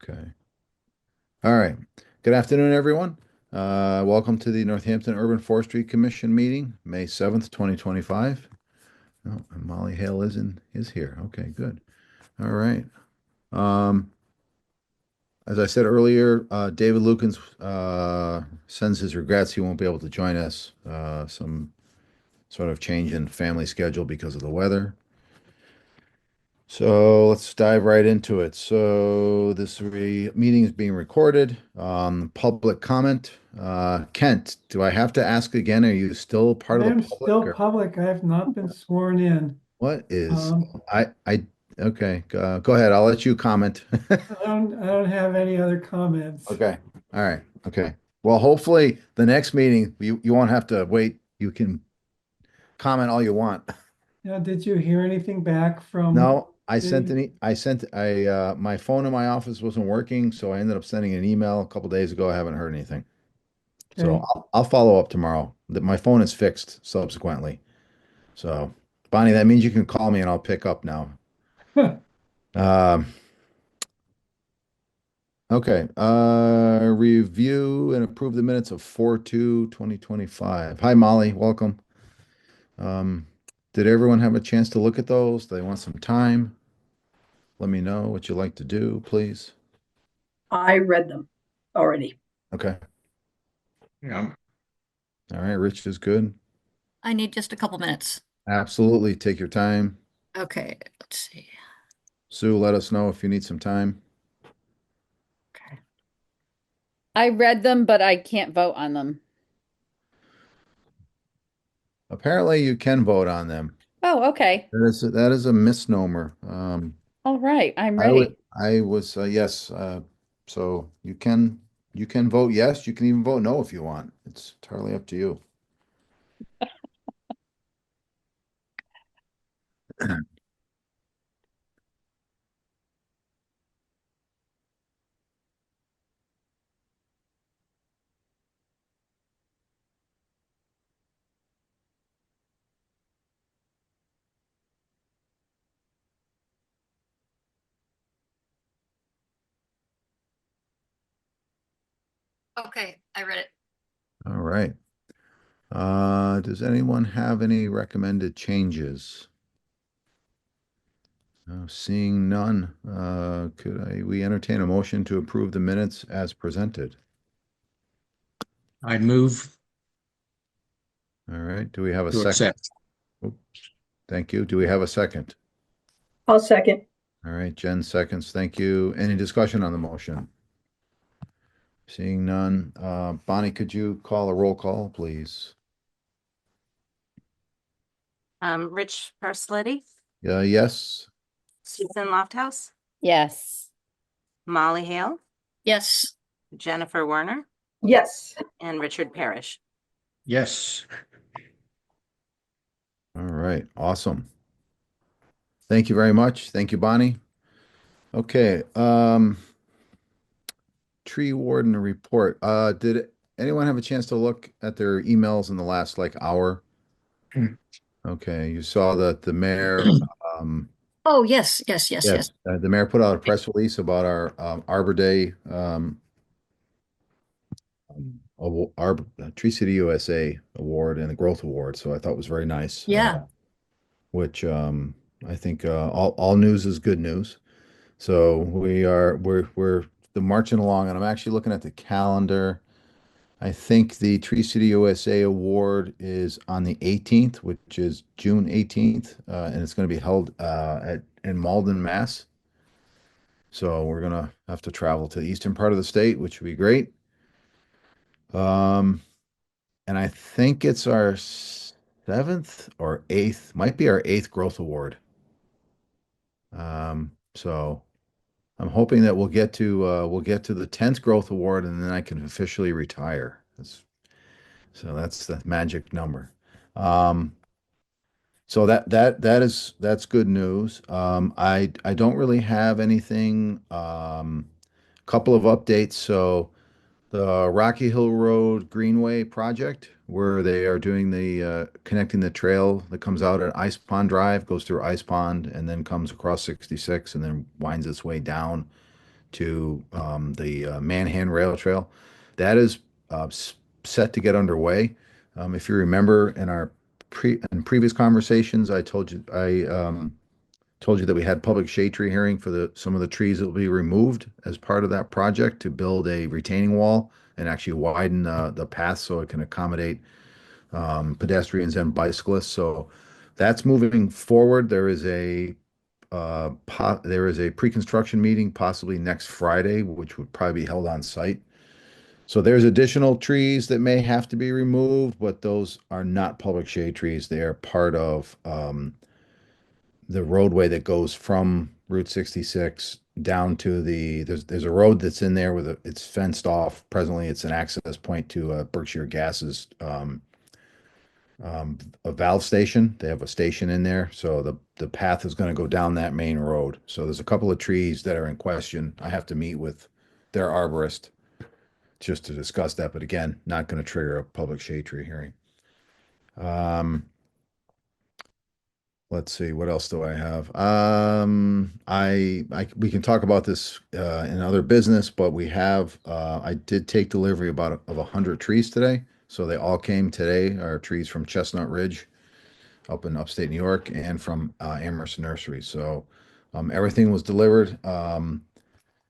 Okay. All right. Good afternoon, everyone. Welcome to the Northampton Urban Forestry Commission meeting, May 7th, 2025. Oh, and Molly Hale is here. Okay, good. All right. Um, as I said earlier, David Lukens sends his regrets. He won't be able to join us. Some sort of change in family schedule because of the weather. So let's dive right into it. So this meeting is being recorded. Public comment. Kent, do I have to ask again? Are you still part I of the am public still or public. I have not been sworn in. what is? Um, Okay. Go ahead. I'll let you comment. I don't have any other comments. Okay. All right. Okay. Well, hopefully the next meeting you won't have to wait. You can comment all you want. Now, did you hear anything back from No, I sent the, an e I sent my phone in my office wasn't working, so I ended up sending an email a couple days ago. I haven't heard anything. So okay, I'll follow up tomorrow. My phone is fixed subsequently. So Bonnie, that means you can call me and I'll pick up now. Um, okay. Review and approve the minutes of 4/2/2025. Hi, Molly. Welcome. Um, did everyone have a chance to look at those? Do they want some time? Let me know what you like to do, please. I read them already. Okay. Yeah, All right. Rich is good. I need just a couple minutes. Absolutely. Take your time. Okay, let's see. Sue, let us know if you need some time. Okay. I read them, but I can't vote on them. Apparently, you can vote on them. Oh, okay. That is a misnomer. All right, I'm ready. I was yes. So you can vote yes. You can even vote no if you want. It's entirely up to you. Okay, I read it. All right. Does anyone have any recommended changes? Seeing none, we entertain a motion to approve the minutes as presented? I move All right. Do we have a to second? accept. Oops. Thank you. Do we have a second? I'll second. All right, Jen seconds. Thank you. Any discussion on the motion? Seeing none. Bonnie, could you call a roll call, please? Rich Persletti, Yes. Susan Lofthouse, Yes. Molly Hale, Yes, Jennifer Werner, Yes. and Richard Parrish. Yes. All right. Awesome. Thank you very much. Thank you, Bonnie. Okay. Tree warden report. Did anyone have a chance to look at their emails in the last like hour? Hmm. Okay. You saw that the mayor, um, oh, yes, yes, yes, yes. yes, the mayor put out a press release about our Arbor Day Tree City USA award and the growth award. So I thought was very nice. Yeah, Which I think all news is good news. So we're the marching along, and I'm actually looking at the calendar. I think the Tree City USA Award is on the 18th, which is June 18th, and it's going to be held at in Malden, Mass. So we're gonna have to travel to the eastern part of the state, which would be great. Um, and I think it's our seventh or eighth, might be our eighth growth award. So I'm hoping that we'll get to the 10th growth award and then I can officially retire. So that's the magic number. Um, so that's good news. I don't really have anything. Couple of updates. So the Rocky Hill Road Greenway project, where they are doing the connecting the trail that comes out at Ice Pond Drive, goes through Ice Pond, and then comes across 66, and then winds its way down to the Manhan Rail Trail. That is set to get underway. If you remember in our previous conversations, I told you that we had public shade tree hearing for some of the trees that will be removed as part of that project to build a retaining wall and actually widen the path so it can accommodate pedestrians and bicyclists. So that's moving forward. There is a pre-construction meeting possibly next Friday, which would probably be held on site. So there's additional trees that may have to be removed, but those are not public shade trees. They are part of the roadway that goes from Route 66 down to there's a road that's in there it's fenced off. Presently, it's an access point to Berkshire Gas's a valve station. They have a station in there, so the path is going to go down that main road. So there's a couple of trees that are in question. I have to meet with their arborist just to discuss that, but again, not going to trigger a public shade tree hearing. Let's see, what else do I have? We can talk about this in other business, but I did take delivery of 100 trees today. So they all came today, our trees from Chestnut Ridge up in upstate New York and from Amherst Nursery. So everything was delivered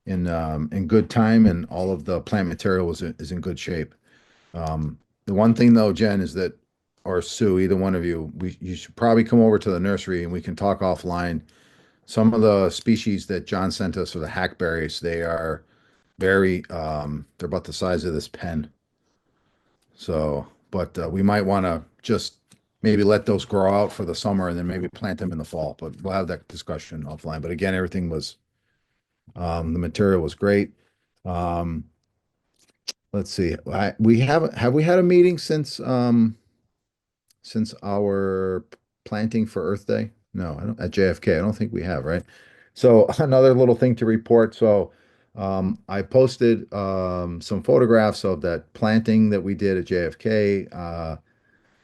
in good time, and all of the plant material is in good shape. The one thing though, Jen, is that, or Sue, either one of you, you should probably come over to the nursery and we can talk offline. Some of the species that John sent us are the hackberries. They are they're about the size of this pen. So, but we might want to just maybe let those grow out for the summer and then maybe plant them in the fall. But we'll have that discussion offline. But again, the material was great. Um, let's see. Have we had a meeting since our planting for Earth Day? No, I don't, at JFK. I don't think we have, right? So another little thing to report. So I posted some photographs of that planting that we did at JFK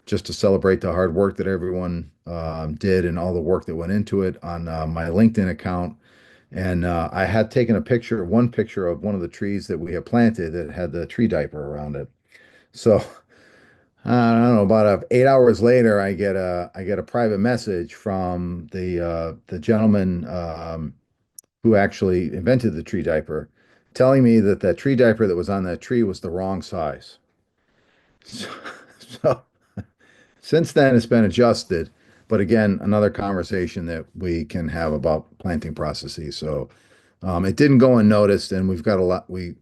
just to celebrate the hard work that everyone did and all the work that went into it on my LinkedIn account. And I had taken one picture of one of the trees that we had planted that had the tree diaper around it. So I don't know, about 8 hours later, I get a private message from the gentleman who actually invented the tree diaper, telling me that that tree diaper that was on that tree was the wrong size. So, so since then, it's been adjusted. But again, another conversation that we can have about planting processes. So it didn't go unnoticed, and we've got a lot. We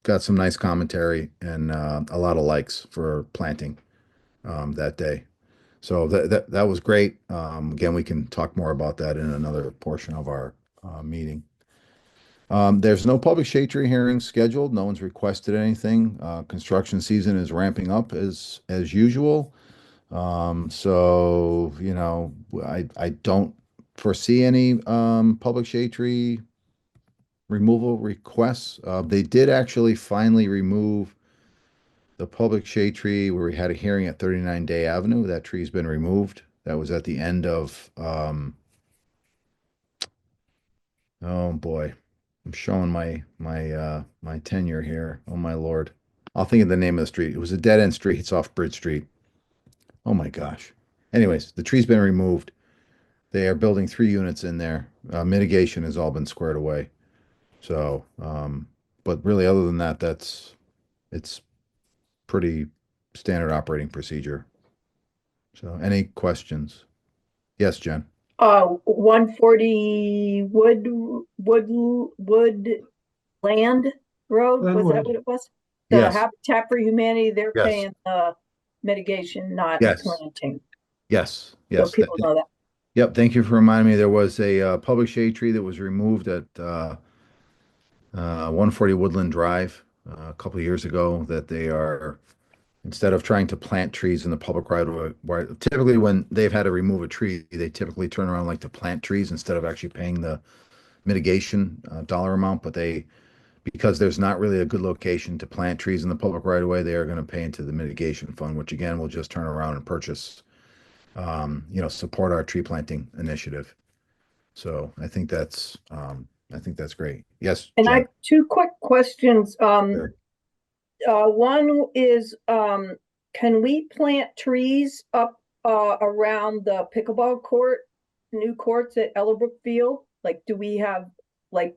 got some nice commentary and a lot of likes for planting that day. So that was great. Again, we can talk more about that in another portion of our meeting. There's no public shade tree hearings scheduled. No one's requested anything. Construction season is ramping up as usual. So I don't foresee any public shade tree removal requests. They did actually finally remove the public shade tree where we had a hearing at 39 Day Avenue. That tree's been removed. That was at the end of, oh boy, I'm showing my tenure here. Oh my Lord. I'll think of the name of the street. It was a dead end street. It's off Bridge Street. Oh my gosh. Anyways, the tree's been removed. They are building 3 units in there. Mitigation has all been squared away. So, but really, other than that, it's pretty standard operating procedure. So, any questions? Yes, Jen. 140 Woodland Road, was that Glenwood. what it was? The Yes. Habitat for Humanity, they're Yes. paying the mitigation, not Yes. planting. Yes. So Yes. people know that. Yep. Thank you for reminding me. There was a public shade tree that was removed at 140 Woodland Drive a couple of years ago that they are, instead of trying to plant trees in the public right of way, where typically when they've had to remove a tree, they typically turn around like to plant trees instead of actually paying the mitigation dollar amount. But because there's not really a good location to plant trees in the public right of way, they are going to pay into the mitigation fund, which again will just turn around and purchase, support our tree planting initiative. So I think that's I think that's great. Yes, And I Jen. have two quick questions. Sure. One is, can we plant trees up around the pickleball court, new courts at Ellerbrook Field? Like, do we have, like,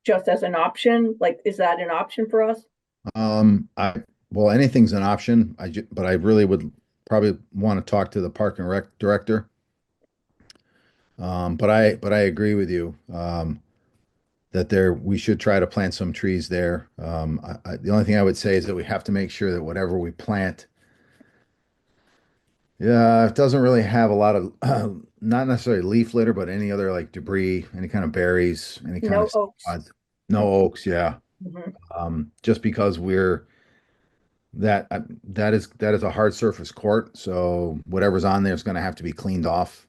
just as an option? Like, is that an option for us? Well, anything's an option. But I really would probably want to talk to the park and rec director. But I agree with you. That we should try to plant some trees there. The only thing I would say is that we have to make sure that whatever we plant, yeah, it doesn't really have a lot of, not necessarily leaf litter, but any other like debris, any kind of berries, any kind No of oaks. no oaks, yeah. Mhm. Just because that is a hard surface court, so whatever's on there is going to have to be cleaned off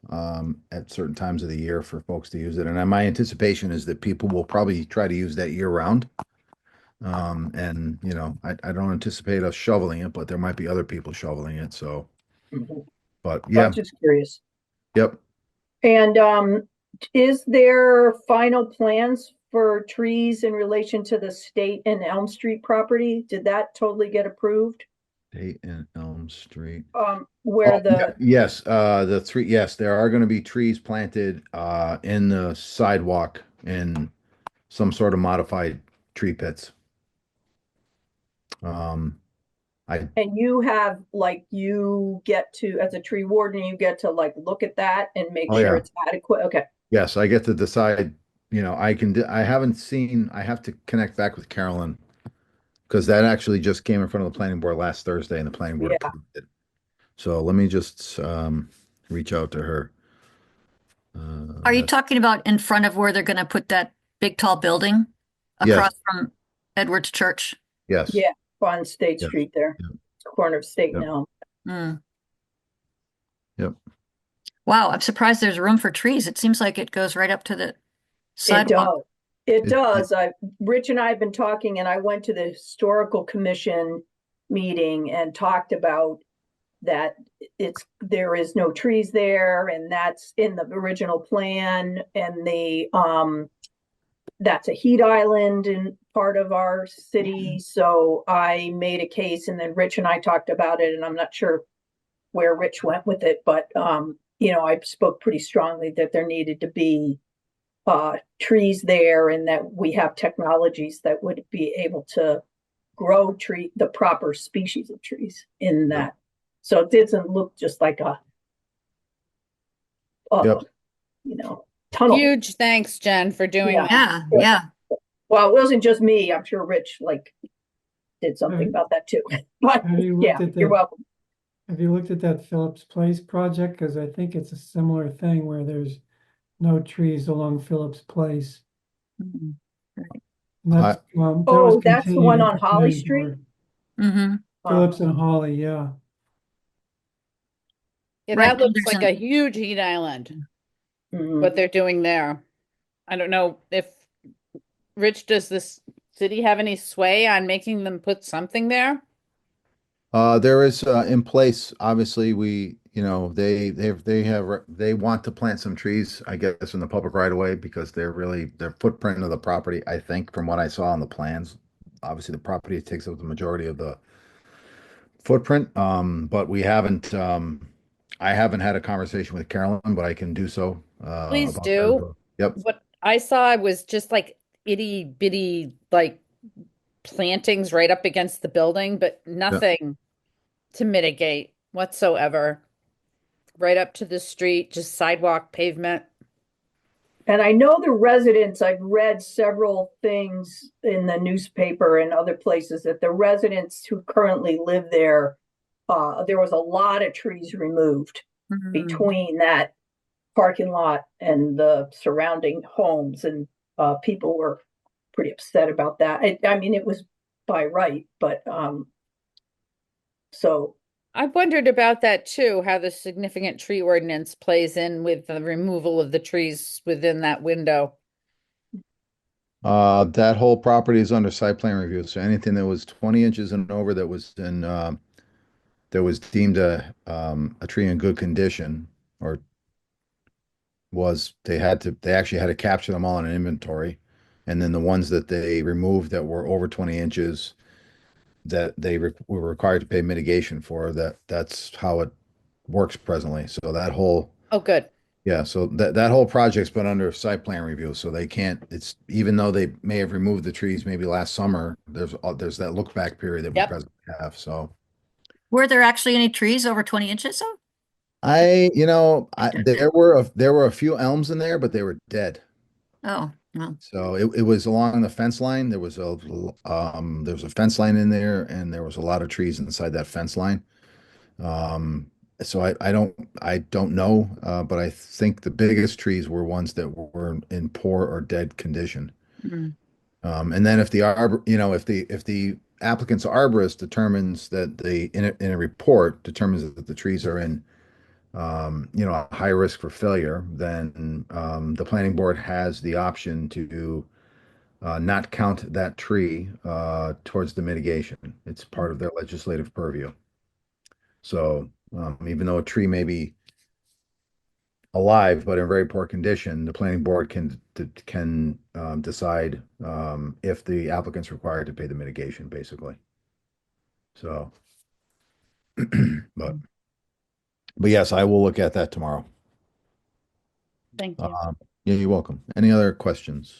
at certain times of the year for folks to use it. And my anticipation is that people will probably try to use that year round. And I don't anticipate us shoveling it, but there might be other people shoveling it. So, Mhm. but I'm yeah, just curious. yep. And is there final plans for trees in relation to the State and Elm Street property? Did that totally get approved? State and Elm Street. Where Oh, yeah, the, yes, yes, there are going to be trees planted in the sidewalk in some sort of modified tree pits. Um, I and you have, like, you get to, as a tree warden, you get to like look at that and make Oh, sure yeah. it's adequate. Okay. Yes, I get to decide, I haven't seen, I have to connect back with Carolyn because that actually just came in front of the planning board last Thursday and the planning board Yeah. approved it. So let me just reach out to her. Are you That's- talking about in front of where they're gonna put that big tall building Yes, across from Edwards Church? yes, Yeah, on State yes, Street there, yep, corner of State and yep, Elm. Hmm. yep. Wow, I'm surprised there's room for trees. It seems like it goes right up to the It sidewalk. does. It It- does. Rich and I have been talking, and I went to the historical commission meeting and talked about that there is no trees there, and that's in the original plan, and that's a heat island in part of our city. So I made a case, and then Rich and I talked about it, and I'm not sure where Rich went with it, but I spoke pretty strongly that there needed to be trees there, and that we have technologies that would be able to grow the proper species of trees in Yep. that. So it doesn't look just like a Yep. tunnel. Huge thanks, Jen, for doing Yeah. that. Yeah, yeah. Well, it wasn't just me. I'm sure Rich did something Mhm. about that too. But Have you yeah, looked at you're the, welcome. have you looked at that Phillips Place project? Because I think it's a similar thing where there's no trees along Phillips Place. Mhm. And that's, that was Oh, that's the continued one at on the Holly planning Street? board. Mm-hmm. Phillips and Holly, yeah. Yeah, Right, that and looks there's like a huge heat island, Mhm. what they're doing there. I don't know if Rich, does this city have any sway on making them put something there? There is in place. Obviously, they want to plant some trees, I guess, in the public right of way because their footprint of the property. I think from what I saw on the plans, obviously the property takes up the majority of the footprint. But we haven't. I haven't had a conversation with Carolyn, but I can do so Please about that as do. well. Yep. What I saw was just like itty bitty like plantings right up against the building, but Yeah. nothing to mitigate whatsoever. Right up to the street, just sidewalk pavement. And I know the residents, I've read several things in the newspaper and other places that the residents who currently live there, there was a lot of trees removed Mhm. between that parking lot and the surrounding homes, and people were pretty upset about that. I mean, it was by right, but so I wondered about that too, how the significant tree ordinance plays in with the removal of the trees within that window. That whole property is under site plan review. So anything that was 20 inches and over that was deemed a tree in good condition, or was they actually had to capture them all in an inventory. And then the ones that they removed that were over 20 inches that were required to pay mitigation for, that's how it works presently. So that whole, Oh, good. yeah, so that whole project's been under site plan review, so they can't, it's, even though they may have removed the trees maybe last summer, there's that look back period that we Yep. presently have, so. Were there actually any trees over 20 inches though? There were a few elms in there, but they were dead. Oh, no. So it was along the fence line. There was a fence line in there, and there was a lot of trees inside that fence line. Um, so I don't know, but I think the biggest trees were ones that were in poor or dead condition. Mm. And then if the applicant's arborist determines that in a report determines that the trees are in a high risk for failure, then the planning board has the option to not count that tree towards the mitigation. It's part of their legislative purview. So even though a tree may be alive but in very poor condition, the planning board can decide if the applicant's required to pay the mitigation, basically. So, but yes, I will look at that tomorrow. Thank you. Yeah, you're welcome. Any other questions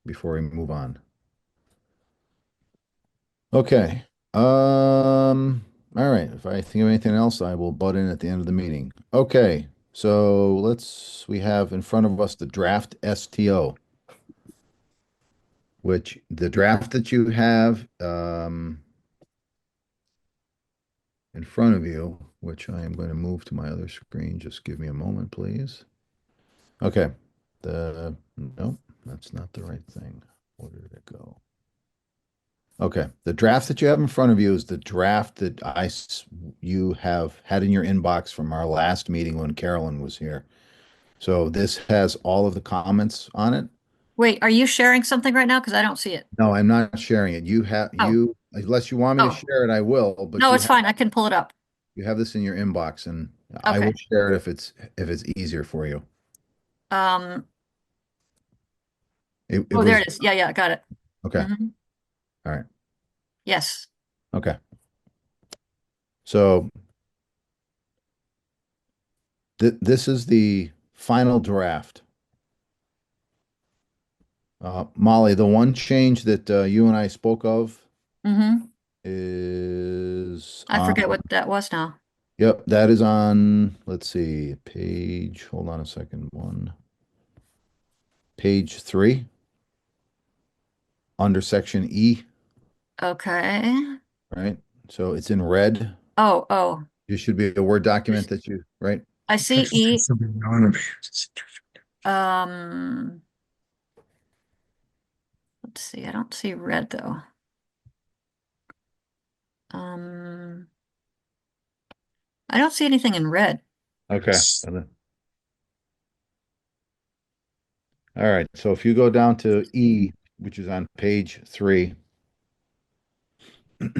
before we move on? Okay. All right. If I think of anything else, I will butt in at the end of the meeting. Okay. So we have in front of us the draft STO, which the draft that you have in front of you, which I am going to move to my other screen. Just give me a moment, please. Okay. Nope, that's not the right thing. Where did it go? Okay, the draft that you have in front of you is the draft that you have had in your inbox from our last meeting when Carolyn was here. So this has all of the comments on it. Wait, are you sharing something right now? Because I don't see it. No, I'm not sharing it. Oh. Unless you want me to Oh. share it, I will, but No, it's fine. I can pull it up. you have this in your inbox and I Okay. will share it if it's easier for you. Um, It oh, there was it is. Yeah, yeah, got it. okay. Mhm. All right. Yes. Okay. So this is the final draft. Molly, the one change that you and I spoke of Mm-hmm. is I forget what that was now. yep, that is on, let's see, hold on a second, page 3, under section E, Okay. right? So it's in red. Oh. It should be a Word document right? I see E. Um, let's see. I don't see red though. Um, I don't see anything in red. Okay. All right. So if you go down to E, which is on page 3, it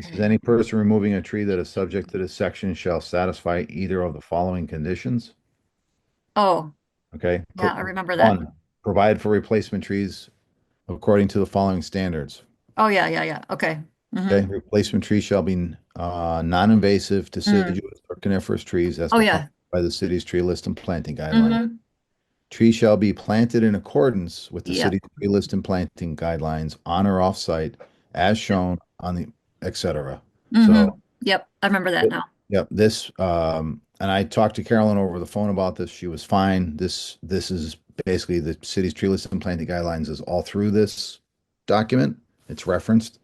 says Okay. any person removing a tree that is subject to this section shall satisfy either of the following conditions. Oh, Okay. yeah, I remember that. One, provide for replacement trees according to the following standards. Oh, yeah. Okay. Okay. Mm-hmm. Replacement trees shall be non-invasive deciduous or coniferous trees as Oh, defined yeah. by the city's tree list and planting guidelines. Mm-hmm. Trees shall be planted in accordance with the Yeah. city's tree list and planting guidelines on or off site as shown on the, et cetera. Mm-hmm. So, Yep, I remember that now. yep, and I talked to Carolyn over the phone about this. She was fine. This is basically the city's tree list and planting guidelines is all through this document. It's referenced.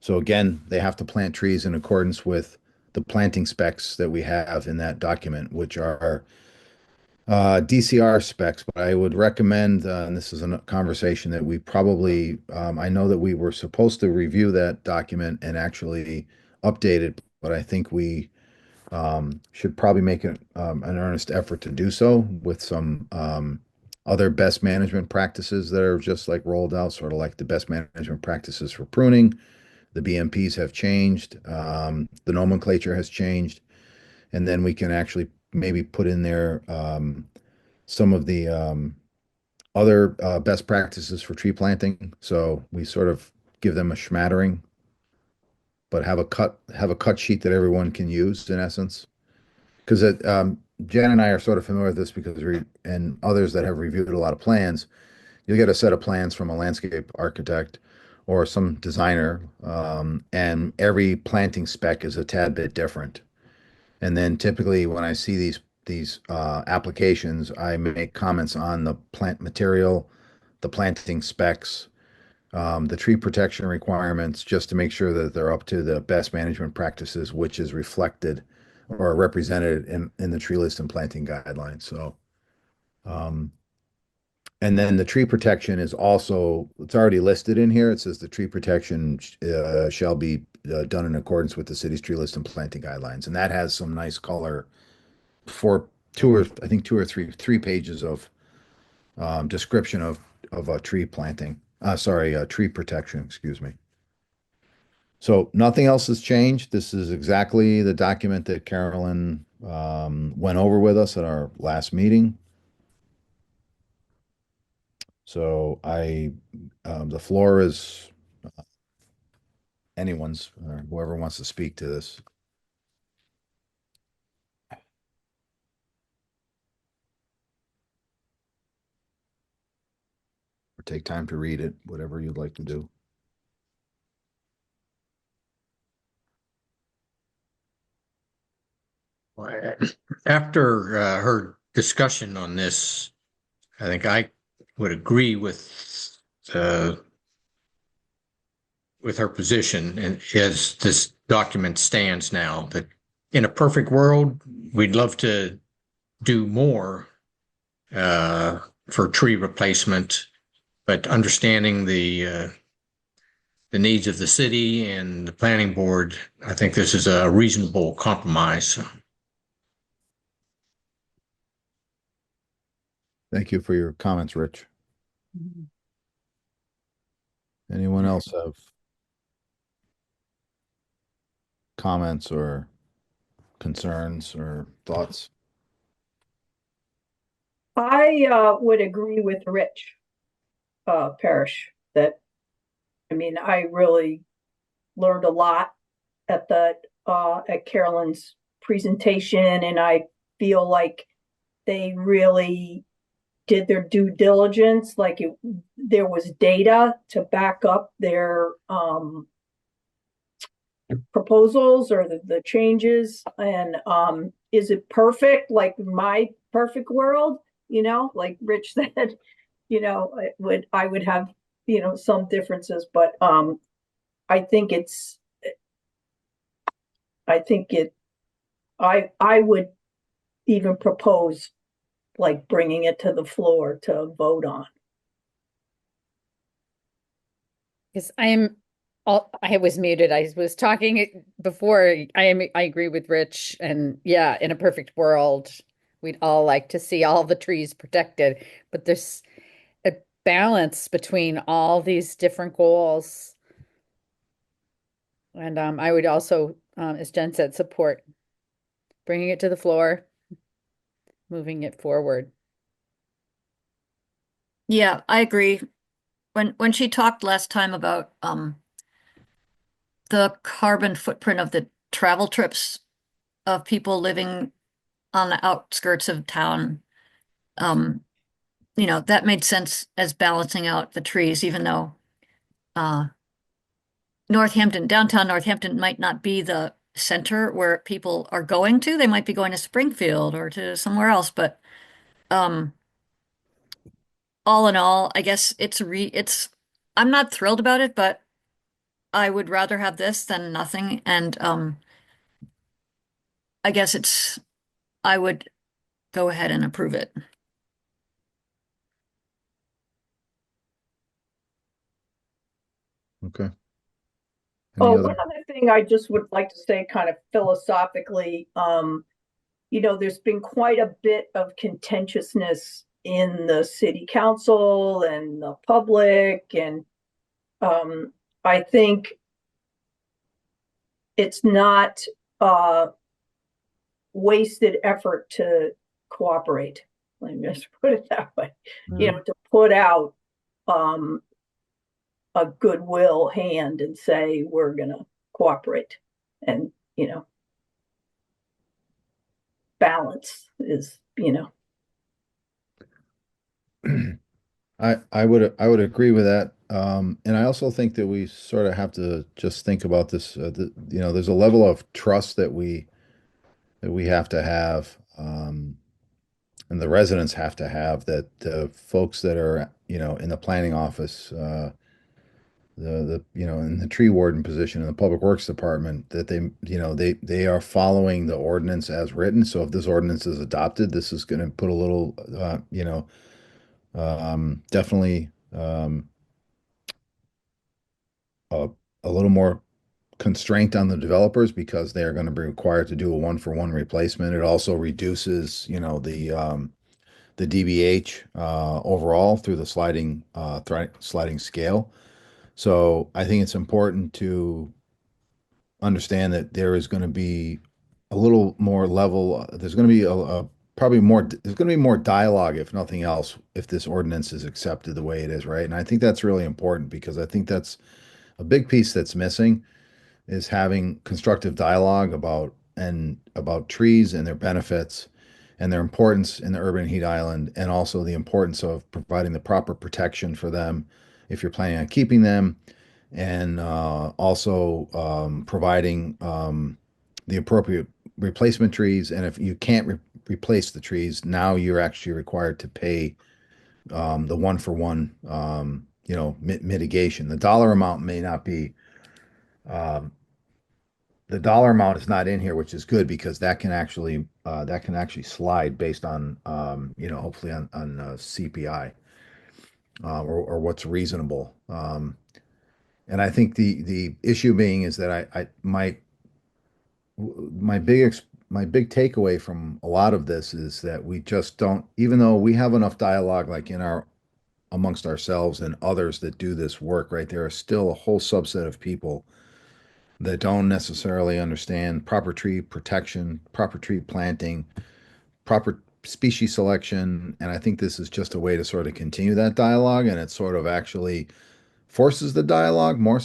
So again, they have to plant trees in accordance with the planting specs that we have in that document, which are DCR specs, but I would recommend, and this is a conversation that we probably, I know that we were supposed to review that document and actually update it, but I think we should probably make an earnest effort to do so with some other best management practices that are just like rolled out, sort of like the best management practices for pruning. The BMPs have changed, the nomenclature has changed, and then we can actually maybe put in there some of the other best practices for tree planting. So we sort of give them a smattering, but have a cut sheet that everyone can use in essence. Because Jen and I are sort of familiar with this because and others that have reviewed a lot of plans, you'll get a set of plans from a landscape architect or some designer, and every planting spec is a tad bit different. And then typically when I see these applications, I make comments on the plant material, the planting specs, the tree protection requirements, just to make sure that they're up to the best management practices, which is reflected or represented in the tree list and planting guidelines. So, um, and then the tree protection is also, it's already listed in here. It says the tree protection shall be done in accordance with the city's tree list and planting guidelines. And that has some nice color for I think three pages of description of a tree planting. Tree protection, excuse me. So nothing else has changed. This is exactly the document that Carolyn went over with us at our last meeting. So the floor is anyone's, whoever wants to speak to this. Or take time to read it, whatever you'd like to do. After her discussion on this, I think I would agree uh, with her position, and as this document stands now, that in a perfect world, we'd love to do more for tree replacement, but understanding the needs of the city and the planning board, I think this is a reasonable compromise. Thank you for your comments, Rich. Anyone else have comments or concerns or thoughts? I would agree with Rich Parrish that, I mean, I really learned a lot at Carolyn's presentation, and I feel like they really did their due diligence. Like there was data to back up their proposals or the changes. And is it perfect? Like my perfect world, like Rich said, I would have, some differences, but I think it's, I think it, I would even propose like bringing it to the floor to vote on. Because I was muted. I was talking before. I agree with Rich, and yeah, in a perfect world, we'd all like to see all the trees protected, but there's a balance between all these different goals. And I would also, as Jen said, support bringing it to the floor, moving it forward. Yeah, I agree. When she talked last time about the carbon footprint of the travel trips of people living on the outskirts of town, um, that made sense as balancing out the trees, even though uh downtown Northampton might not be the center where people are going to. They might be going to Springfield or to somewhere else, but um all in all, I guess it's I'm not thrilled about it, but I would rather have this than nothing. And I guess I would go ahead and approve it. Okay. Any Oh, other? one other thing I just would like to say kind of philosophically, there's been quite a bit of contentiousness in the city council and the public, and I think it's not wasted effort to cooperate. let me just put it that way, you Mm. know, to put out um, a goodwill hand and say, we're gonna cooperate. And, you know, balance is, you know, I would agree with that. And I also think that we sort of have to just think about this. There's a level of trust that we have to have, and the residents have to have that the folks that are, in the planning office, in the tree warden position in the public works department, that they are following the ordinance as written. So if this ordinance is adopted, this is going to put a little, definitely, a, a little more constraint on the developers because they are going to be required to do a one-for-one replacement. It also reduces, the DBH overall through the sliding scale. So I think it's important to understand that there is going to be a little more level. There's going to be probably more. There's going to be more dialogue, if nothing else, if this ordinance is accepted the way it is, right? And I think that's really important because I think that's a big piece that's missing is having constructive dialogue about trees and their benefits and their importance in the urban heat island, and also the importance of providing the proper protection for them if you're planning on keeping them, and also providing the appropriate replacement trees. And if you can't replace the trees, now you're actually required to pay the one for one, mitigation. Um, the dollar amount is not in here, which is good because that can actually slide based on, hopefully on CPI, or what's reasonable. And I think the issue being is that my big takeaway from a lot of this is that we just don't, even though we have enough dialogue like in our amongst ourselves and others that do this work, right? There are still a whole subset of people that don't necessarily understand proper tree protection, proper tree planting, proper species selection. And I think this is just a way to sort of continue that dialogue, and it sort of actually forces the dialogue more,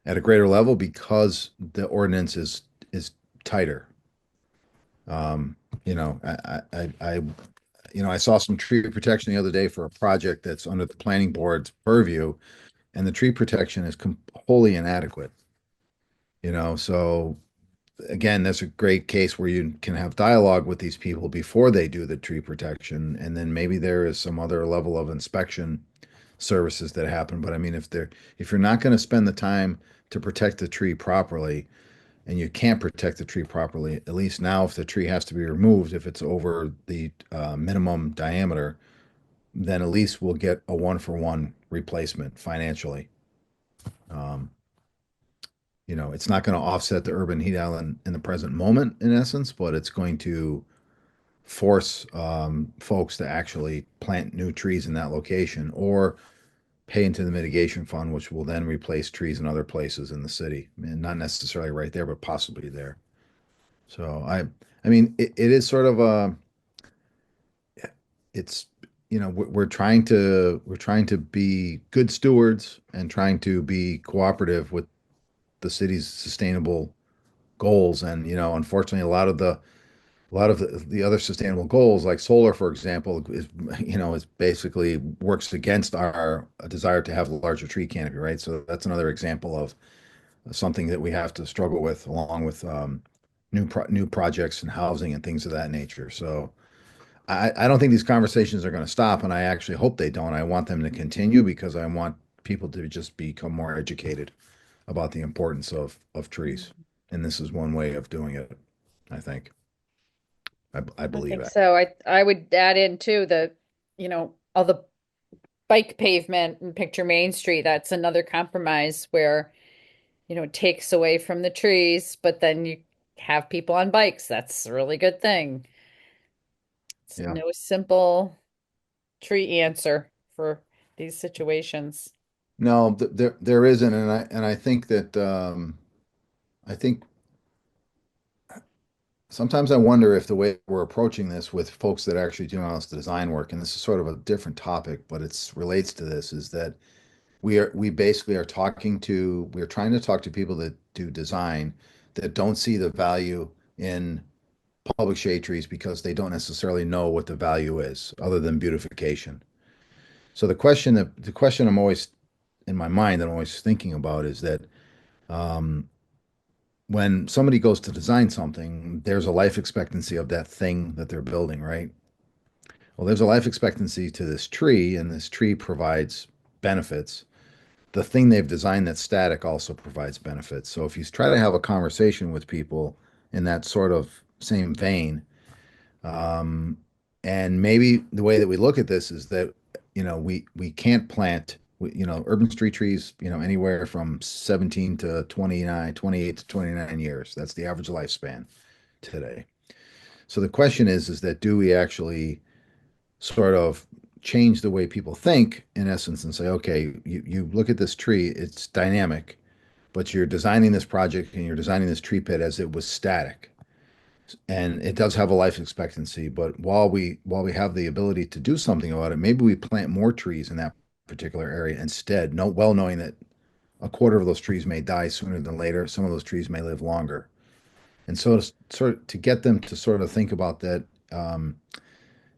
at a greater level because the ordinance is tighter. Um, I saw some tree protection the other day for a project that's under the planning board's purview, and the tree protection is wholly inadequate. So again, that's a great case where you can have dialogue with these people before they do the tree protection, and then maybe there is some other level of inspection services that happen. But I mean, if you're not going to spend the time to protect the tree properly, and you can't protect the tree properly, at least now, if the tree has to be removed, if it's over the minimum diameter, then at least we'll get a one-for-one replacement financially. Um, it's not going to offset the urban heat island in the present moment, in essence, but it's going to force folks to actually plant new trees in that location or pay into the mitigation fund, which will then replace trees in other places in the city, and not necessarily right there, but possibly there. So I mean, it is sort of it's, we're trying to be good stewards and trying to be cooperative with the city's sustainable goals. And unfortunately, a lot of the other sustainable goals, like solar, for example, is basically works against our desire to have a larger tree canopy, right? So that's another example of something that we have to struggle with, along with new projects and housing and things of that nature. So I don't think these conversations are going to stop, and I actually hope they don't. I want them to continue because I want people to just become more educated about the importance of trees. And this is one way of doing it, I think. I I believe think it. so. I would add in too all the bike pavement and picture Main Street. That's another compromise where, it takes away from the trees, but then you have people on bikes. That's a really good thing. It's Yeah. no simple tree answer for these situations. No, there isn't, and I think that I think sometimes I wonder if the way we're approaching this with folks that are actually doing all this design work, and this is sort of a different topic, but it's relates to this, is that we basically are we're trying to talk to people that do design that don't see the value in public shade trees because they don't necessarily know what the value is other than beautification. So the question I'm always in my mind that I'm always thinking about is that um, when somebody goes to design something, there's a life expectancy of that thing that they're building, right? Well, there's a life expectancy to this tree, and this tree provides benefits. The thing they've designed that's static also provides benefits. So if you try to have a conversation with people in that sort of same vein, um, and maybe the way that we look at this is that, we can't plant, urban street trees, anywhere from 17 to 29, 28 to 29 years. That's the average lifespan today. So the question is that do we actually sort of change the way people think in essence and say, okay, you look at this tree, it's dynamic, but you're designing this project and you're designing this tree pit as it was static. And it does have a life expectancy, but while we have the ability to do something about it, maybe we plant more trees in that particular area instead, well knowing that a quarter of those trees may die sooner than later. Some of those trees may live longer. And so to get them to sort of think about that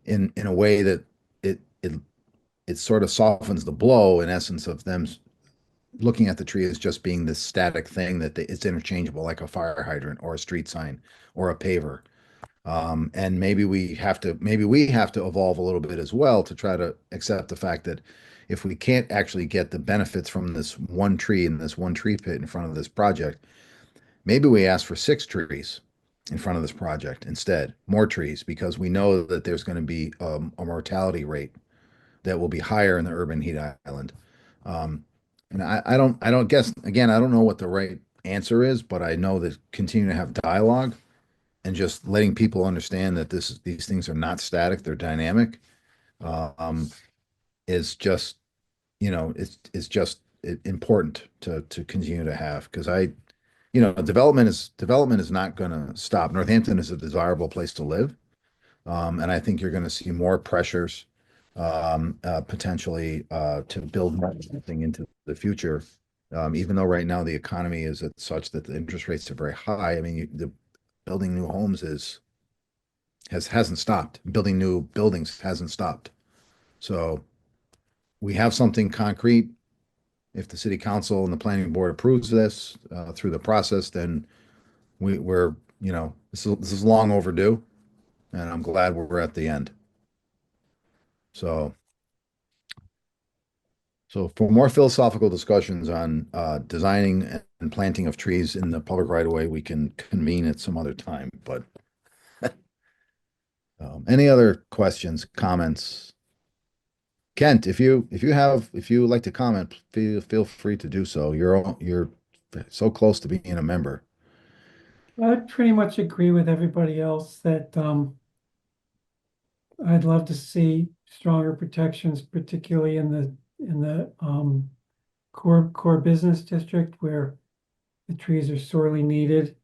in a way that it it it sort of softens the blow in essence of them looking at the tree as just being this static thing it's interchangeable like a fire hydrant or a street sign or a paver. And maybe we have to evolve a little bit as well to try to accept the fact that if we can't actually get the benefits from this one tree and this one tree pit in front of this project, maybe we ask for 6 trees in front of this project instead, more trees, because we know that there's going to be a mortality rate that will be higher in the urban heat island. Um, and I don't guess, again, I don't know what the right answer is, but I know that continuing to have dialogue and just letting people understand that these things are not static, they're dynamic, um, is just, it's just important to continue to have because development is not going to stop. Northampton is a desirable place to live. And I think you're going to see more pressures potentially to build more something into the future. Even though right now the economy is at such that the interest rates are very high. I mean, the building new homes hasn't stopped. Building new buildings hasn't stopped. So we have something concrete. If the city council and the planning board approves this through the process, then we're this is long overdue, and I'm glad we're at the end. So. So for more philosophical discussions on designing and planting of trees in the public right of way, we can convene at some other time. But any other questions, comments? Kent, if you would like to comment, feel free to do so. You're so close to being a member. I pretty much agree with everybody else that I'd love to see stronger protections, particularly in the core business district where the trees are sorely needed.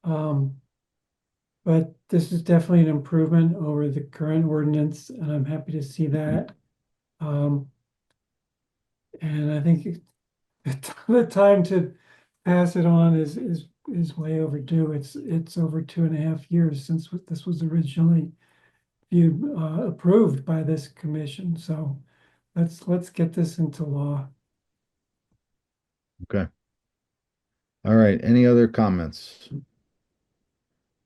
But this is definitely an improvement over the current ordinance, and I'm happy to see that. Um, and I think the time to pass it on is way overdue. It's over 2.5 years since this was originally approved by this commission. So let's get this into law. Okay. All right. Any other comments?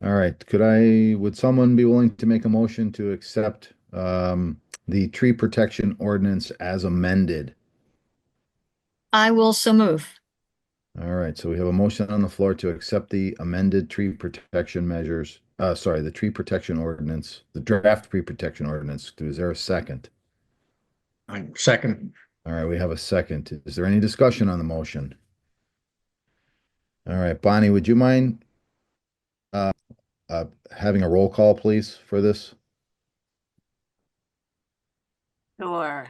All right. Would someone be willing to make a motion to accept the tree protection ordinance as amended? I will so move. All right, so we have a motion on the floor to accept the amended tree protection measures. The tree protection ordinance, the draft tree protection ordinance. Is there a second? Second. All right, we have a second. Is there any discussion on the motion? All right, Bonnie, would you mind uh, having a roll call, please, for this? Sure.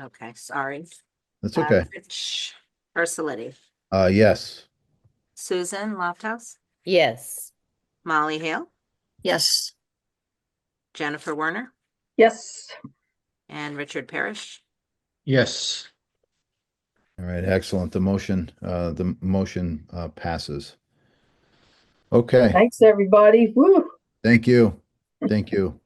Okay, sorry. That's okay. Rich Ursuleti, Yes. Susan Lofthouse, Yes. Molly Hale, Yes. Jennifer Werner, Yes. and Richard Parrish. Yes. All right, excellent. The motion passes. Okay, Thanks, everybody. Woo. thank you. Thank you.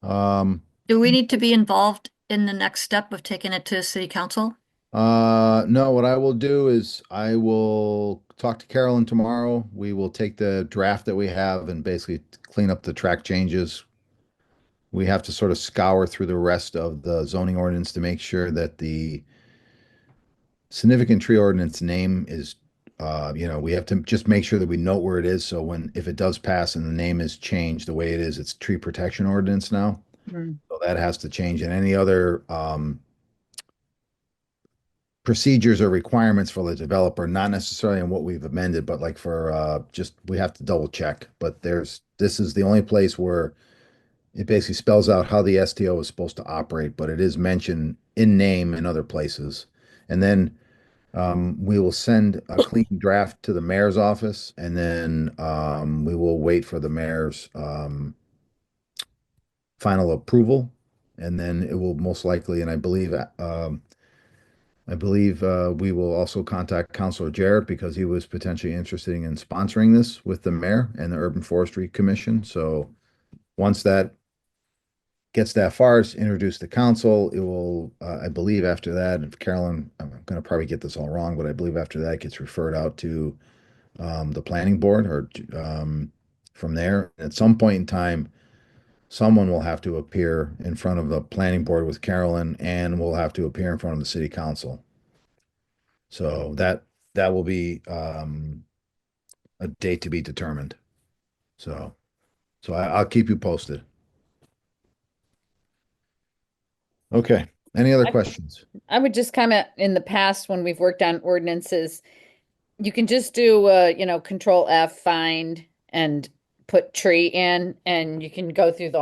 Do we need to be involved in the next step of taking it to city council? No, what I will do is I will talk to Carolyn tomorrow. We will take the draft that we have and basically clean up the track changes. We have to sort of scour through the rest of the zoning ordinance to make sure that the significant tree ordinance name is, we have to just make sure that we know where it is. So if it does pass and the name is changed the way it is, it's tree protection ordinance now. Mm. So that has to change. And any other, procedures or requirements for the developer, not necessarily in what we've amended, but like for just we have to double check. But this is the only place where it basically spells out how the STO is supposed to operate, but it is mentioned in name in other places. And then we will send a clean draft to the mayor's office, and then we will wait for the mayor's final approval, and then it will most likely, and I believe we will also contact Councilor Jarrett because he was potentially interested in sponsoring this with the mayor and the Urban Forestry Commission. So once that gets that far, it's introduced to council. It will, I believe after that, if Carolyn, I'm going to probably get this all wrong, but I believe after that it gets referred out to the planning board or from there. At some point in time, someone will have to appear in front of the planning board with Carolyn and will have to appear in front of the city council. So that will be a date to be determined. So I'll keep you posted. Okay. Any other I, questions? I would just comment in the past when we've worked on ordinances, you can just do control F, find and put tree in, and you can go through the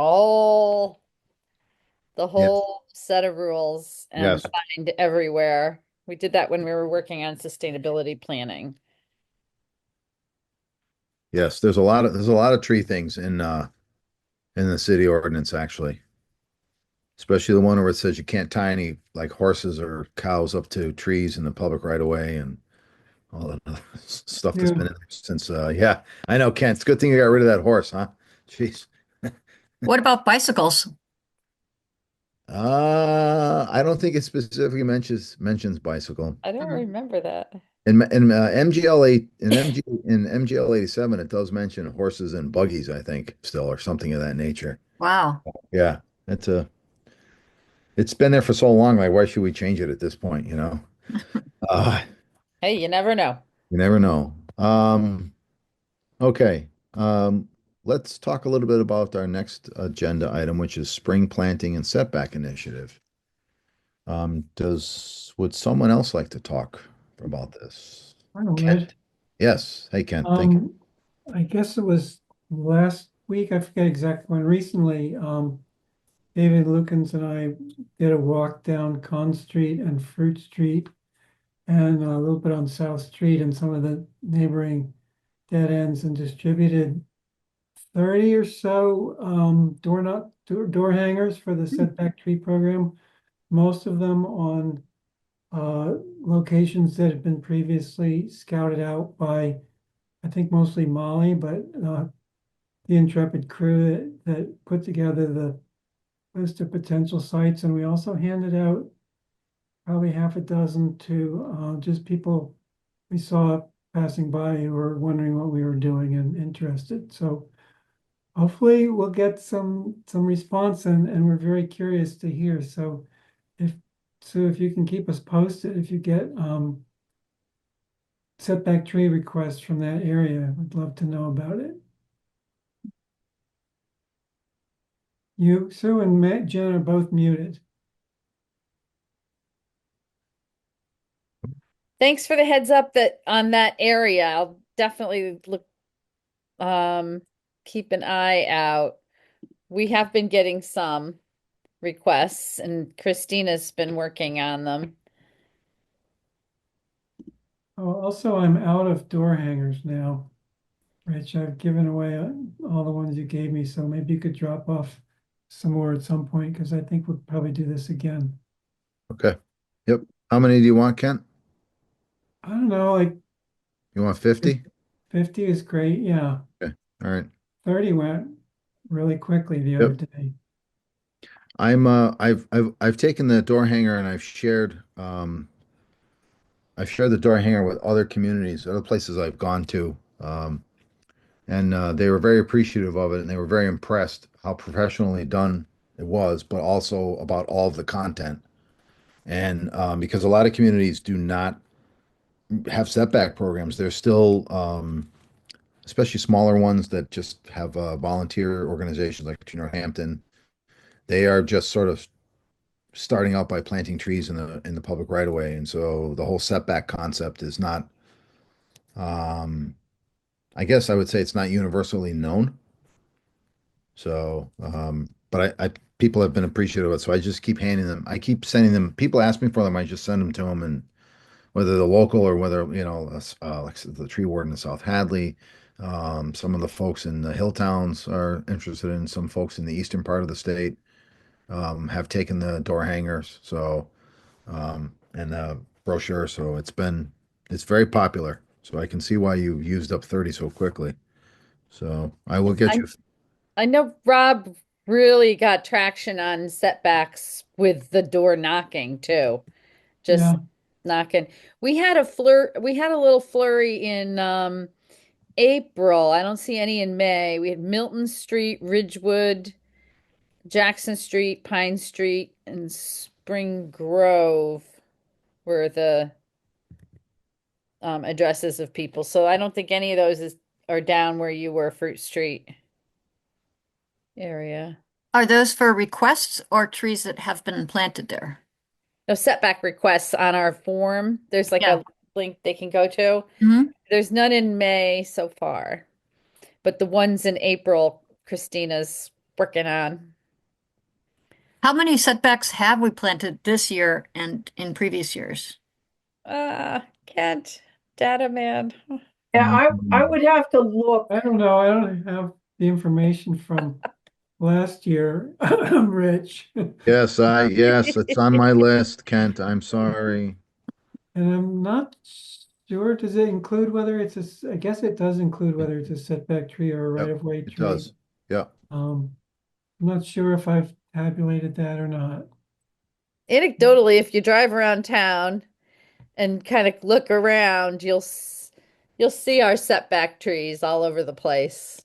Yes. whole set of rules and Yes. find everywhere. We did that when we were working on sustainability planning. Yes. There's a lot of tree things in the city ordinance actually. Especially the one where it says you can't tie any like horses or cows up to trees in the public right of way and all that other stuff that's Yeah. been in there since yeah, I know, Kent. It's a good thing you got rid of that horse, huh? Jeez. What about bicycles? I don't think it specifically mentions bicycle. I don't remember that. In MGL 8 in MGL 87 it does mention horses and buggies, I think, still or something of that nature. Wow. Yeah, it's been there for so long, like why should we change it at this point, you know? Uh, Hey, you never know. you never know. Okay. Let's talk a little bit about our next agenda item, which is spring planting and setback initiative. Would someone else like to talk about this? I don't know. Kent. Yes. Hey, Kent. Thank you. I guess it was last week, I forget exactly when, recently, David Lukens and I did a walk down Con Street and Fruit Street and a little bit on South Street and some of the neighboring dead ends and distributed 30 or so door hangers for the setback tree program, most of them on locations that had been previously scouted out by, I think mostly Molly, but the intrepid crew that put together the list of potential sites. And we also handed out probably half a dozen to just people we saw passing by who were wondering what we were doing and interested. So hopefully we'll get some response and we're very curious to hear. So if if you can keep us posted, if you get setback tree requests from that area, I'd love to know about it. You, Sue and Jen are both muted. Thanks for the heads up that on that area. I'll definitely um, keep an eye out. We have been getting some requests and Christina's been working on them. Oh, also, I'm out of door hangers now. Rich. I've given away all the ones you gave me, so maybe you could drop off some more at some point, because I think we'll probably do this again. Okay. Yep. How many do you want, Kent? I don't know, like You want 50? 50 is great, yeah. Okay. All right. 30 went really quickly the other Yep. day. I've taken the door hanger and I've shared the door hanger with other communities, other places I've gone to. And they were very appreciative of it, and they were very impressed how professionally done it was, but also about all of the content. And because a lot of communities do not have setback programs, they're still, especially smaller ones that just have volunteer organizations like Northampton, they are just sort of starting out by planting trees in the public right of way, and so the whole setback concept is not. I guess I would say it's not universally known. So, but I people have been appreciative of it, so I just keep handing them. I keep sending them. People ask me for them, I just send them to them, and whether they're local or whether like the tree warden in South Hadley, some of the folks in the hill towns are interested in. Some folks in the eastern part of the state have taken the door hangers, so and the brochure. So it's very popular. So I can see why you used up 30 so quickly. So I will get I you. I know Rob really got traction on setbacks with the door knocking too. Just Yeah, knocking. We had a little flurry in April. I don't see any in May. We had Milton Street, Ridgewood, Jackson Street, Pine Street, and Spring Grove were the addresses of people. So I don't think any of those are down where you were, Fruit Street area. Are those for requests or trees that have been planted there? No setback requests on our form. There's like Yeah. a link they can go to. Hmm. There's none in May so far, but the ones in April, Christina's working on. How many setbacks have we planted this year and in previous years? Kent, data man. Yeah, I would have to look. I don't know. I don't have the information from last year, Rich. Yes, it's on my list, Kent. I'm sorry. And I'm not sure, does it include whether I guess it does include whether it's a setback tree or a Yep, right-of-way it tree. does. Yeah. I'm not sure if I've tabulated that or not. Anecdotally, if you drive around town and kind of look around, you'll see our setback trees all over the place.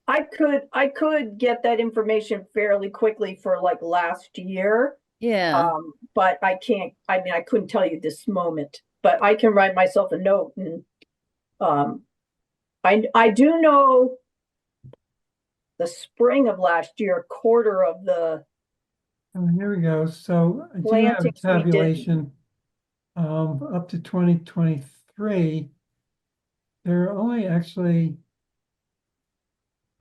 I could get that information fairly quickly for like last year. Yeah. But I can't, I mean, I couldn't tell you this moment, but I can write myself a note and I do know the spring of last year, a quarter of the Oh, here we go. So I do have plantings we did. tabulation up to 2023. There are only actually,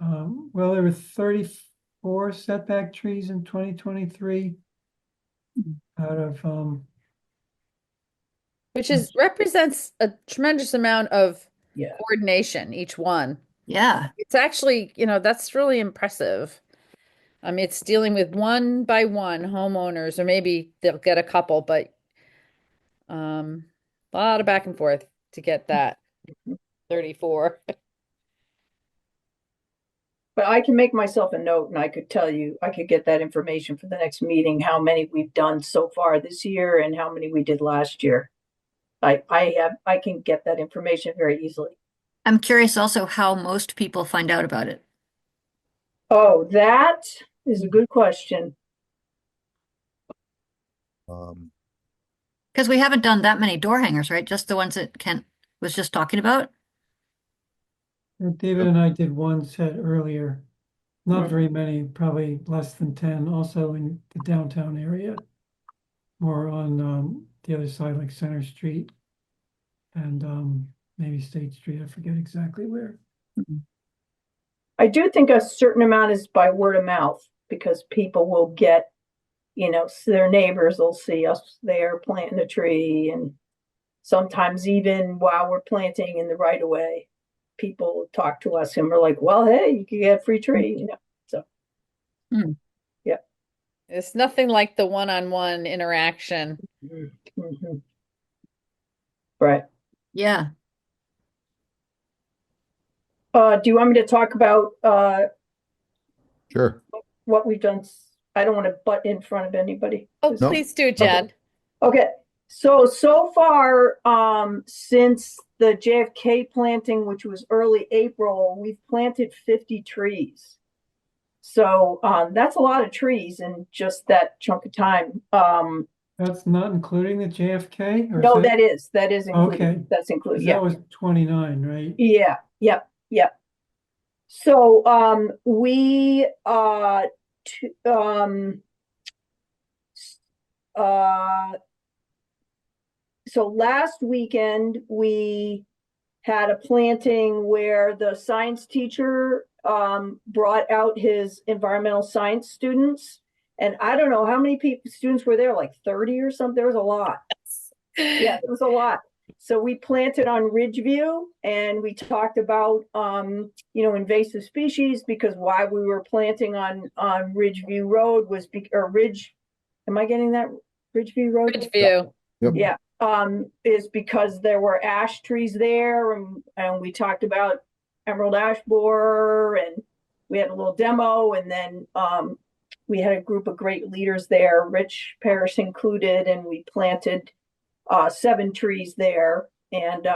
well, there were 34 setback trees in 2023 out of, Which represents a tremendous amount of Yeah. coordination, each one. Yeah. It's actually, that's really impressive. I mean, it's dealing with one by one homeowners, or maybe they'll get a couple, but a lot of back and forth to get that 34. But I can make myself a note and I could tell you, I could get that information for the next meeting, how many we've done so far this year and how many we did last year. I can get that information very easily. I'm curious also how most people find out about it. Oh, that is a good question. Because we haven't done that many door hangers, right? Just the ones that Kent was just talking about. David and I did one set earlier. Not Mhm. very many, probably less than 10, also in the downtown area. More on the other side, like Center Street and maybe State Street. I forget exactly where. I do think a certain amount is by word of mouth because people will get, their neighbors will see us there planting a tree and sometimes even while we're planting in the right of way. people talk to us and we're like, well, hey, you can get a free tree, you know, so. It's nothing like the one-on-one interaction. Mhm. Right. Yeah. Do you want me to talk about, Sure. what we've done? I don't want to butt in front of anybody. Oh, Nope. please do, Jen. Okay, so far, since the JFK planting, which was early April, we've planted 50 trees. So, that's a lot of trees in just that chunk of time. That's not including the JFK? Or No, is that is Okay. included, that's 'cause included, that yeah. was 29, right? Yeah, yep, yep. So, we, uh, so last weekend, we had a planting where the science teacher brought out his environmental science students. And I don't know how many students were there, like 30 or something. There was a lot. Yeah, it was a lot. So we planted on Ridgeview and we talked about, invasive species, because why we were planting on Ridgeview Road was, am I getting that? Ridgeview Road? Ridgeview. Yep. Yeah, is because there were ash trees there, and we talked about emerald ash borer, and we had a little demo, and then we had a group of great leaders there, Rich Parrish included, and we planted 7 trees there, and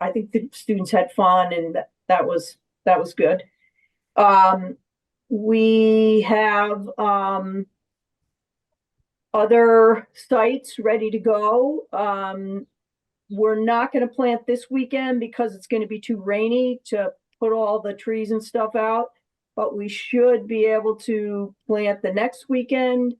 I think the students had fun, and that was good. We have other sites ready to go. We're not going to plant this weekend because it's going to be too rainy to put all the trees and stuff out, but we should be able to plant the next weekend.